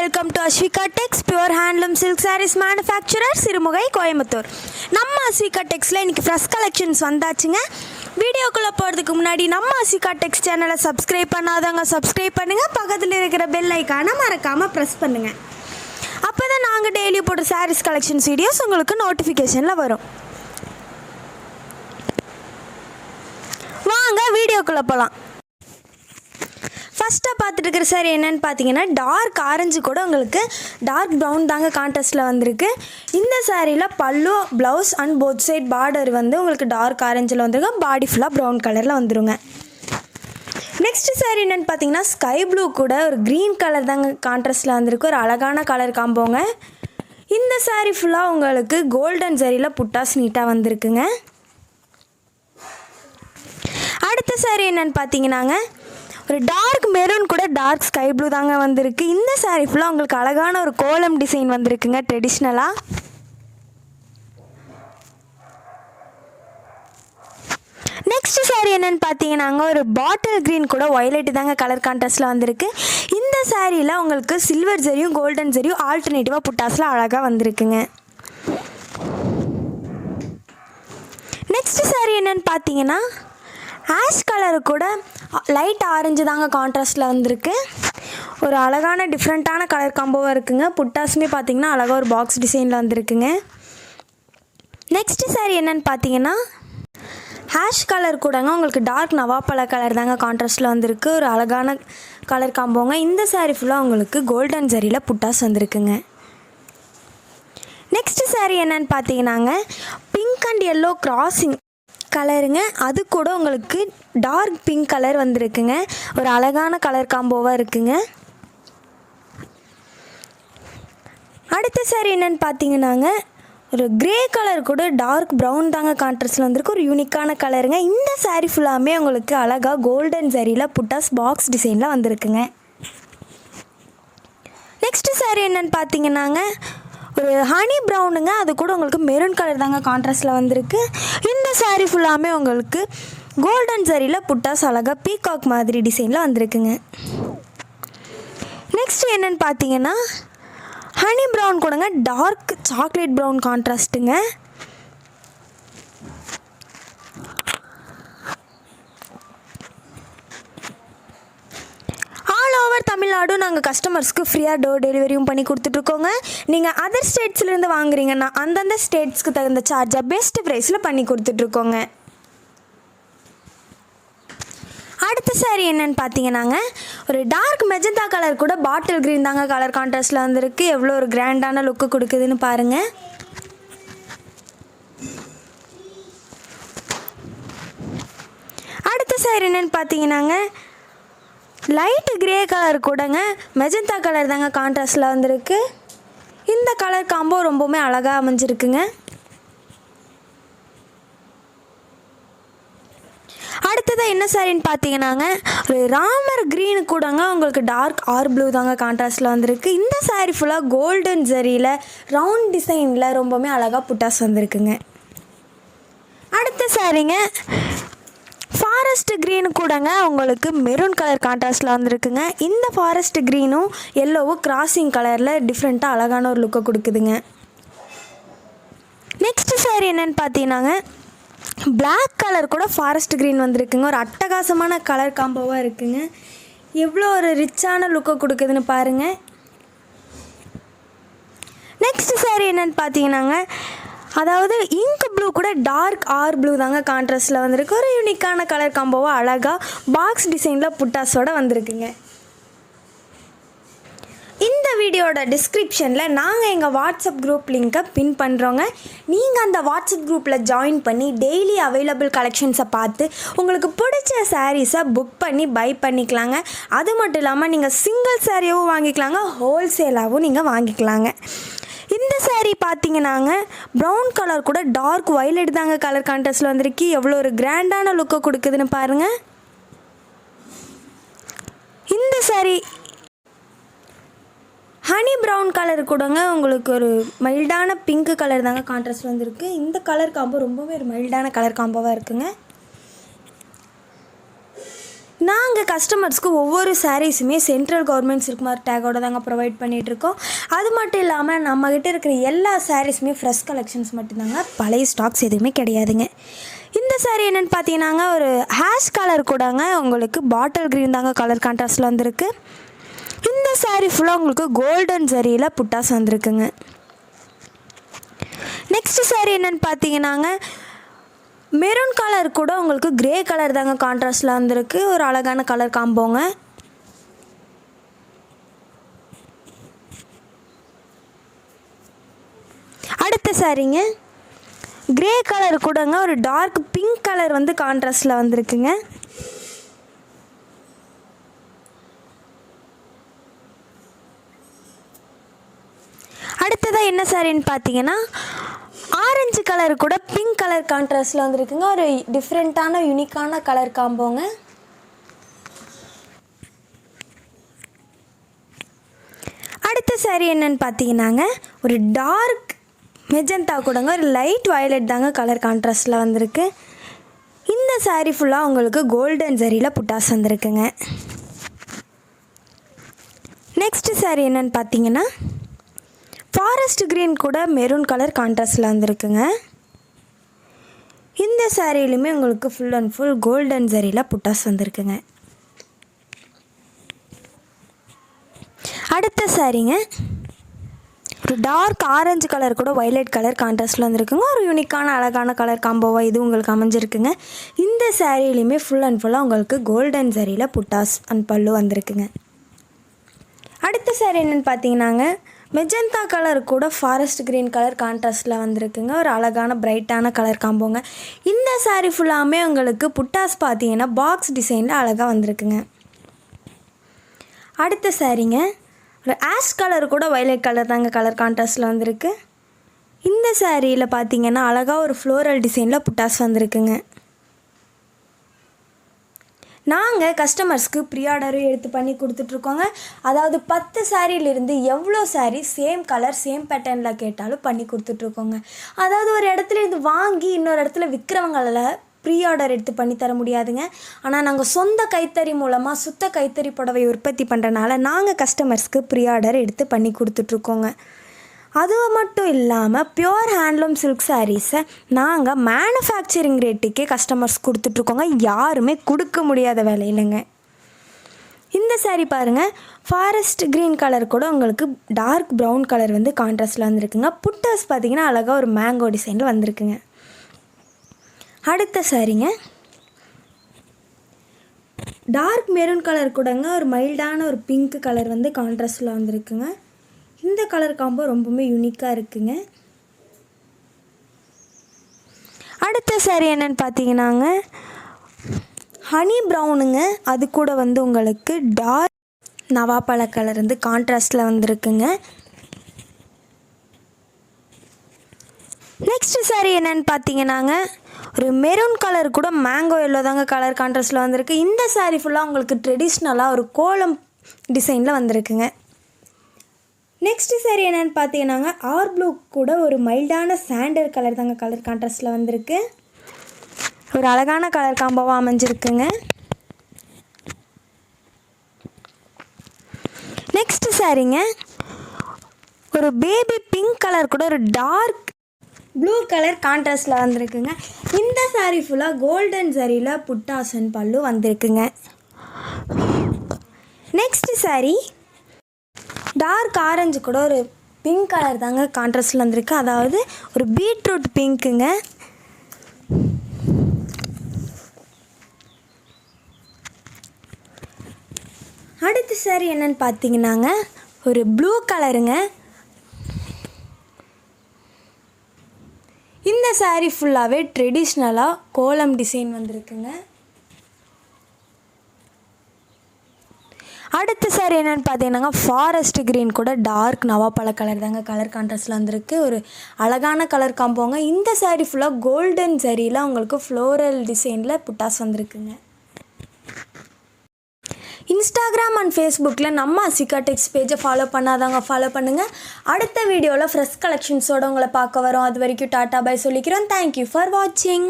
welcome to Ashwika Tex Pure Handloom Silk Sarees Manufacturer Sirumugai Coimbatore. நம்ம Ashwika Texல இன்னைக்கு fresh collections வந்தாச்சுங்க. வீடியோக்குள்ள போறதுக்கு முன்னாடி நம்ம Ashwika Tex சேனலை subscribe பண்ணாதவங்க subscribe பண்ணுங்க. பக்கத்துல இருக்கிற bell ஐகானை மறக்காம press பண்ணுங்க. அப்பதான் நாங்க டெய்லி போடுற sarees collections videos உங்களுக்கு நோட்டிஃபிகேஷன்ல வரும். வாங்க வீடியோக்குள்ள போலாம். ஃபஸ்ட்டாக பார்த்துட்டு இருக்கிற சாரி என்னென்னு பார்த்தீங்கன்னா டார்க் ஆரஞ்சு கூட உங்களுக்கு டார்க் ப்ரௌன் தாங்க கான்ட்ராஸ்ட்டில் வந்திருக்கு. இந்த சாரியில் பல்லு blouse and both side border வந்து உங்களுக்கு டார்க் ஆரஞ்சில் வந்துருங்க. பாடி ஃபுல்லாக ப்ரௌன் கலரில் வந்துருங்க. நெக்ஸ்ட்டு சாரி என்னென்னு பார்த்தீங்கன்னா ஸ்கை ப்ளூ கூட ஒரு க்ரீன் கலர் தாங்க கான்ட்ராஸ்ட்டில் வந்திருக்கு. ஒரு அழகான கலர் காம்போங்க. இந்த சாரி ஃபுல்லாக உங்களுக்கு கோல்டன் சாரியில் புட்டாஸ் நீட்டாக வந்திருக்குங்க. அடுத்த சாரி என்னென்னு பார்த்தீங்கன்னாங்க ஒரு டார்க் மெரூன் கூட டார்க் ஸ்கை ப்ளூ தாங்க வந்திருக்கு. இந்த சாரீ ஃபுல்லாக உங்களுக்கு அழகான ஒரு கோலம் டிசைன் வந்திருக்குங்க ட்ரெடிஷ்னலாக. நெக்ஸ்ட் சாரீ என்னென்னு பார்த்தீங்கன்னாங்க ஒரு பாட்டில் க்ரீன் கூட ஒய்லெட் தாங்க கலர் கான்ட்ராஸ்டில் வந்திருக்கு. இந்த சாரியில் உங்களுக்கு சில்வர் ஜரியும் கோல்டன் ஜரியும் ஆல்டர்னேட்டிவாக புட்டாஸில் அழகாக வந்திருக்குங்க. நெக்ஸ்ட் சாரீ என்னென்னு பார்த்தீங்கன்னா ஆஷ் கலரு கூட லைட் ஆரஞ்சு தாங்க கான்ட்ராஸ்ட்டில் வந்திருக்கு. ஒரு அழகான டிஃப்ரெண்ட்டான கலர் காம்போவாக இருக்குங்க. புட்டாஸுமே பார்த்திங்கன்னா அழகாக ஒரு பாக்ஸ் டிசைனில் வந்திருக்குங்க. நெக்ஸ்ட்டு சாரி என்னென்னு பார்த்தீங்கன்னா ஹேஷ் கலர் கூடங்க உங்களுக்கு டார்க் நவாப்பழ கலர் தாங்க கான்ட்ராஸ்ட்டில் வந்திருக்கு. ஒரு அழகான கலர் காம்போங்க. இந்த சாரி ஃபுல்லாக உங்களுக்கு கோல்டன் ஜரியில் புட்டாஸ் வந்திருக்குங்க. நெக்ஸ்ட்டு சாரி என்னென்னு பார்த்தீங்கன்னாங்க பிங்க் அண்ட் எல்லோ கிராசிங் கலருங்க. அது கூட உங்களுக்கு டார்க் பிங்க் கலர் வந்திருக்குங்க. ஒரு அழகான கலர் காம்போவாக இருக்குங்க. அடுத்த சாரி என்னென்னு பார்த்தீங்கன்னாங்க ஒரு க்ரே கலர் கூட டார்க் ப்ரௌன் தாங்க கான்ட்ராஸ்டில் வந்திருக்கு. ஒரு யூனிக்கான கலருங்க. இந்த சாரி ஃபுல்லாமே உங்களுக்கு அழகாக கோல்டன் சாரியில் புட்டாஸ் பாக்ஸ் டிசைனில் வந்திருக்குங்க. நெக்ஸ்ட்டு சாரி என்னென்னு பார்த்தீங்கன்னாங்க ஒரு ஹனி ப்ரௌனுங்க. அது கூட உங்களுக்கு மெரூன் கலர் தாங்க கான்ட்ராஸ்டில் வந்திருக்கு. இந்த சாரீ ஃபுல்லாமே உங்களுக்கு கோல்டன் சாரியில் புட்டாஸ் அழகாக பீகாக் மாதிரி டிசைனில் வந்திருக்குங்க. நெக்ஸ்ட் என்னென்னு பார்த்தீங்கன்னா ஹனி ப்ரௌன் கூடங்க டார்க் சாக்லேட் ப்ரௌன் கான்ட்ராஸ்ட்டுங்க. தமிழ்நாடு நாங்கள் கஸ்டமர்ஸ்க்கு ஃப்ரீயாக டோர் டெலிவரியும் பண்ணி கொடுத்துட்ருக்கோங்க. நீங்கள் அதர் ஸ்டேட்ஸ்லேருந்து வாங்குறீங்கன்னா அந்தந்த ஸ்டேட்ஸ்க்கு தகுந்த சார்ஜை பெஸ்ட் ப்ரைஸில் பண்ணி கொடுத்துட்ருக்கோங்க. அடுத்த சாரி என்னென்னு பார்த்தீங்கன்னாங்க ஒரு டார்க் மெஜந்தா கலர் கூட பாட்டில் க்ரீன் தாங்க கலர் கான்ட்ராஸ்டில் வந்திருக்கு. எவ்வளோ ஒரு கிராண்டான லுக்கு கொடுக்குதுன்னு பாருங்கள். அடுத்த சாரி என்னென்னு பார்த்தீங்கன்னாங்க லைட்டு க்ரே கலர் கூடங்க மெஜந்தா கலர் தாங்க கான்ட்ராஸ்டில் வந்திருக்கு. இந்த கலர் காம்போ ரொம்பவுமே அழகாக அமைஞ்சிருக்குங்க. அடுத்ததாக என்ன சாரின்னு பார்த்தீங்கன்னாங்க ஒரு ராமர் க்ரீனு கூடங்க உங்களுக்கு டார்க் ஆர் ப்ளூ தாங்க கான்ட்ராஸ்டில் வந்திருக்கு. இந்த சாரி ஃபுல்லாக கோல்டன் ஜரியில் ரவுண்ட் டிசைனில் ரொம்பவுமே அழகாக புட்டாஸ் வந்திருக்குங்க. அடுத்த சாரிங்க ஃபாரஸ்ட் க்ரீனு கூடங்க உங்களுக்கு மெரூன் கலர் கான்ட்ராஸ்டில் வந்திருக்குங்க. இந்த ஃபாரஸ்ட் க்ரீனும் எல்லோவும் கிராசிங் கலரில் டிஃப்ரெண்ட்டாக அழகான ஒரு லுக்கை கொடுக்குதுங்க. நெக்ஸ்ட் சாரி என்னென்னு பார்த்தீங்கன்னாங்க பிளாக் கலர் கூட ஃபாரஸ்ட் க்ரீன் வந்திருக்குங்க. ஒரு அட்டகாசமான கலர் காம்போவாக இருக்குங்க. எவ்வளோ ஒரு ரிச்சான லுக்கை கொடுக்குதுன்னு பாருங்கள். நெக்ஸ்ட் சாரி என்னென்னு பார்த்தீங்கன்னாங்க அதாவது இங்க் ப்ளூ கூட டார்க் ஆர் ப்ளூ தாங்க கான்ட்ராஸ்டில் வந்திருக்கு. ஒரு யூனிக்கான கலர் காம்போவாக அழகாக பாக்ஸ் டிசைனில் புட்டாஸோடு வந்திருக்குங்க. இந்த வீடியோட டிஸ்கிரிப்ஷனில் நாங்கள் எங்கள் வாட்ஸ்அப் குரூப் லிங்க்கை பின் பண்ணுறோங்க. நீங்கள் அந்த வாட்ஸ்அப் குரூப்பில் ஜாயின் பண்ணி டெய்லி அவைலபிள் கலெக்ஷன்ஸை பார்த்து உங்களுக்கு பிடிச்ச சாரீஸை புக் பண்ணி பை பண்ணிக்கலாங்க. அது மட்டும் இல்லாமல் நீங்கள் சிங்கிள் சாரியாகவும் வாங்கிக்கலாங்க, ஹோல்சேலாகவும் நீங்கள் வாங்கிக்கலாங்க. இந்த சாரீ பார்த்தீங்கன்னாங்க ப்ரௌன் கலர் கூட டார்க் வயலட் தாங்க கலர் கான்ட்ராஸ்டில் வந்திருக்கு. எவ்வளோ ஒரு கிராண்டான லுக்கை கொடுக்குதுன்னு பாருங்கள். இந்த சாரீ ஹனி ப்ரௌன் கலர் கூடங்க உங்களுக்கு ஒரு மைல்டான பிங்க் கலர் தாங்க கான்ட்ராஸ்ட் வந்திருக்கு. இந்த கலர் காம்போ ரொம்பவே ஒரு மைல்டான கலர் காம்போவாக இருக்குங்க. நாங்கள் கஸ்டமர்ஸ்க்கு ஒவ்வொரு சாரீஸுமே சென்ட்ரல் கவர்மெண்ட் சில்க் மார்க் டேக்கோட தாங்க ப்ரொவைட் பண்ணிகிட்ருக்கோம். அது மட்டும் இல்லாமல் நம்மக்கிட்ட இருக்கிற எல்லா சாரீஸுமே ஃப்ரெஷ் கலெக்ஷன்ஸ் மட்டும்தாங்க, பழைய ஸ்டாக்ஸ் எதுவுமே கிடையாதுங்க. இந்த சாரீ என்னென்னு பார்த்தீங்கன்னாங்க ஒரு ஹேஷ் கலர் கூடங்க, உங்களுக்கு பாட்டில் க்ரீன் தாங்க கலர் கான்ட்ராஸ்டில் வந்திருக்கு. இந்த சாரீ ஃபுல்லாக உங்களுக்கு கோல்டன் ஜரியில் புட்டாஸ் வந்திருக்குங்க. நெக்ஸ்ட் சாரீ என்னென்னு பார்த்தீங்கன்னாங்க மெரூன் கலர் கூட உங்களுக்கு கிரே கலர் தாங்க கான்ட்ராஸ்டில் வந்திருக்கு. ஒரு அழகான கலர் காம்போங்க. அடுத்த சாரீங்க கிரே கலர் கூடங்க ஒரு டார்க் பிங்க் கலர் வந்து கான்ட்ராஸ்டில் வந்திருக்குங்க. அடுத்ததாக என்ன சாரின்னு பார்த்தீங்கன்னா ஆரஞ்சு கலர் கூட பிங்க் கலர் கான்ட்ராஸ்டில் வந்துருக்குங்க. ஒரு டிஃப்ரெண்ட்டான யூனிக்கான கலர் காம்போங்க. அடுத்த சாரீ என்னன்னு பார்த்தீங்கன்னாங்க ஒரு டார்க் மெஜந்தா கூடங்க ஒரு லைட் வயலட் தாங்க கலர் கான்ட்ராஸ்டில் வந்திருக்கு. இந்த சாரீ ஃபுல்லாக உங்களுக்கு கோல்டன் ஜரியில் புட்டாஸ் வந்திருக்குங்க. நெக்ஸ்ட் சாரீ என்னன்னு பார்த்தீங்கன்னா ஃபாரஸ்ட் க்ரீன் கூட மெரூன் கலர் கான்ட்ராஸ்டில் வந்திருக்குங்க. இந்த சாரியிலுமே உங்களுக்கு ஃபுல் அண்ட் ஃபுல் கோல்டன் ஜரியில் புட்டாஸ் வந்திருக்குங்க. அடுத்த சாரீங்க ஒரு டார்க் ஆரஞ்சு கலர் கூட வயலட் கலர் கான்ட்ராஸ்டில் வந்திருக்குங்க. ஒரு யூனிக்கான அழகான கலர் காம்போவாக இது உங்களுக்கு அமைஞ்சிருக்குங்க. இந்த சாரியிலுமே ஃபுல் அண்ட் ஃபுல்லாக உங்களுக்கு கோல்டன் ஜரியில் புட்டாஸ் அண்ட் பல்லு வந்திருக்குங்க. அடுத்த சாரீ என்னென்னு பார்த்தீங்கன்னாங்க மெஜந்தா கலர் கூட ஃபாரஸ்ட் க்ரீன் கலர் கான்ட்ராஸ்டில் வந்திருக்குங்க. ஒரு அழகான பிரைட்டான கலர் காம்போங்க. இந்த சாரீ ஃபுல்லாமே உங்களுக்கு புட்டாஸ் பார்த்தீங்கன்னா பாக்ஸ் டிசைனில் அழகாக வந்திருக்குங்க. அடுத்த சாரீங்க ஒரு ஆஷ் கலர் கூட வயலட் கலர் தாங்க கலர் கான்ட்ராஸ்டில் வந்திருக்கு. இந்த சாரியில் பார்த்தீங்கன்னா அழகாக ஒரு ஃப்ளோரல் டிசைனில் புட்டாஸ் வந்திருக்குங்க. நாங்கள் கஸ்டமர்ஸ்க்கு ப்ரீ ஆர்டரும் எடுத்து பண்ணி கொடுத்துட்ருக்கோங்க. அதாவது 10 சாரியிலிருந்து எவ்வளோ சாரீ சேம் கலர் சேம் பேட்டர்னில் கேட்டாலும் பண்ணி கொடுத்துட்ருக்கோங்க. அதாவது ஒரு இடத்துல இருந்து வாங்கி இன்னொரு இடத்துல விற்கிறவங்கள ப்ரீ ஆர்டர் எடுத்து பண்ணி தர முடியாதுங்க. ஆனால் நாங்கள் சொந்த கைத்தறி மூலமாக சுத்த கைத்தறி புடவை உற்பத்தி பண்ணுறனால நாங்கள் கஸ்டமர்ஸ்க்கு ப்ரீ ஆர்டர் எடுத்து பண்ணி கொடுத்துட்ருக்கோங்க. அது மட்டும் இல்லாமல் பியோர் ஹேண்ட்லூம் சில்க் சாரீஸை நாங்கள் மேனுஃபேக்சரிங் ரேட்டுக்கே கஸ்டமர்ஸ் கொடுத்துட்ருக்கோங்க. யாருமே கொடுக்க முடியாத வேலை இல்லைங்க. இந்த சாரீ பாருங்கள் ஃபாரஸ்ட் க்ரீன் கலர் கூட உங்களுக்கு டார்க் ப்ரௌன் கலர் வந்து கான்ட்ராஸ்டில் வந்திருக்குங்க. புட்டாஸ் பார்த்திங்கன்னா அழகாக ஒரு மேங்கோ டிசைனில் வந்திருக்குங்க. அடுத்த சாரீங்க டார்க் மெரூன் கலர் கூடங்க ஒரு மைல்டான ஒரு பிங்க் கலர் வந்து கான்ட்ராஸ்டில் வந்திருக்குங்க. இந்த கலர் காம்போ ரொம்பவுமே யூனிக்காக இருக்குங்க. அடுத்த சாரீ என்னென்னு பார்த்தீங்கன்னாங்க ஹனி ப்ரௌனுங்க. அது கூட வந்து உங்களுக்கு டார்க் நவாப்பழ கலர் வந்து கான்ட்ராஸ்டில் வந்திருக்குங்க. நெக்ஸ்ட் சாரீ என்னென்னு பார்த்தீங்கன்னாங்க ஒரு மெரூன் கலர் கூட மேங்கோ எல்லோ தாங்க கலர் கான்ட்ராஸ்டில் வந்திருக்கு. இந்த சாரீ ஃபுல்லாக உங்களுக்கு ட்ரெடிஷ்னலாக ஒரு கோலம் டிசைனில் வந்திருக்குங்க. நெக்ஸ்ட் சாரீ என்னென்னு பார்த்தீங்கன்னாங்க ஆர் ப்ளூ கூட ஒரு மைல்டான சாண்டல் கலர் தாங்க கலர் கான்ட்ராஸ்டில் வந்திருக்கு. ஒரு அழகான கலர் காம்போவாக அமைஞ்சிருக்குங்க. நெக்ஸ்ட் சாரீங்க ஒரு பேபி பிங்க் கலர் கூட ஒரு டார்க் ப்ளூ கலர் கான்ட்ராஸ்டில் வந்திருக்குங்க. இந்த சாரீ ஃபுல்லாக கோல்டன் ஜரியில் புட்டாசன் பல்லு வந்திருக்குங்க. நெக்ஸ்ட் சாரீ டார்க் ஆரஞ்சு கூட ஒரு பிங்க் கலர் தாங்க கான்ட்ராஸ்டில் வந்திருக்கு. அதாவது ஒரு பீட்ரூட் பிங்க்குங்க. அடுத்த சாரீ என்னென்னு பார்த்தீங்கன்னாங்க ஒரு ப்ளூ கலருங்க. இந்த சாரீ ஃபுல்லாகவே ட்ரெடிஷ்னலாக கோலம் டிசைன் வந்திருக்குங்க. அடுத்த சாரீ என்னென்னு பார்த்தீங்கன்னாங்க ஃபாரஸ்ட் க்ரீன் கூட டார்க் நவாப்பழ கலர் தாங்க கலர் கான்ட்ராஸ்டில் வந்திருக்கு. ஒரு அழகான கலர் காம்போங்க. இந்த சாரீ ஃபுல்லாக கோல்டன் ஜரியில் உங்களுக்கு ஃப்ளோரல் டிசைனில் புட்டாஸ் வந்திருக்குங்க. இன்ஸ்டாகிராம் அண்ட் ஃபேஸ்புக்கில் நம்ம அசிகா டெக்ஸ் பேஜை ஃபாலோ பண்ணாதவங்க ஃபாலோ பண்ணுங்கள். அடுத்த வீடியோவில் ஃப்ரெஷ் கலெக்ஷன்ஸோடு உங்களை பார்க்க வரோம். அது வரைக்கும் டாட்டா பை சொல்லிக்கிறோம். தேங்க்யூ ஃபார் வாட்சிங்.